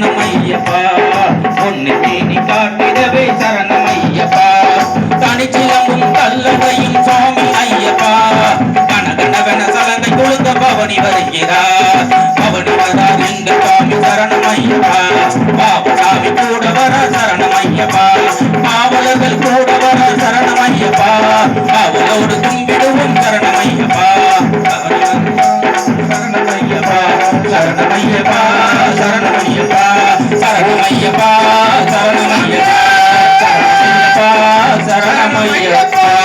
சரணமையப்பா பொன்னு தேனி காட்டிடவே சரணமையப்பா தனிச்சிலம்பும் கல்லடையும் சுவாமி ஐயப்பா கனகனவென சலங்கை கொழுந்த பவனி வருகிறார் பவனி வரார் எங்கள் சுவாமி சரணமையப்பா பாபசாமி கூட வர சரணமையப்பா காவலர்கள் கூட வர சரணமையப்பா காவலோடு கும்பிடுவோம் சரணமையப்பா சரணமையப்பா சரணமையப்பா சரணமையப்பா சரணமையப்பா சரணமையப்பா சரணமையப்பா சரணமையப்பா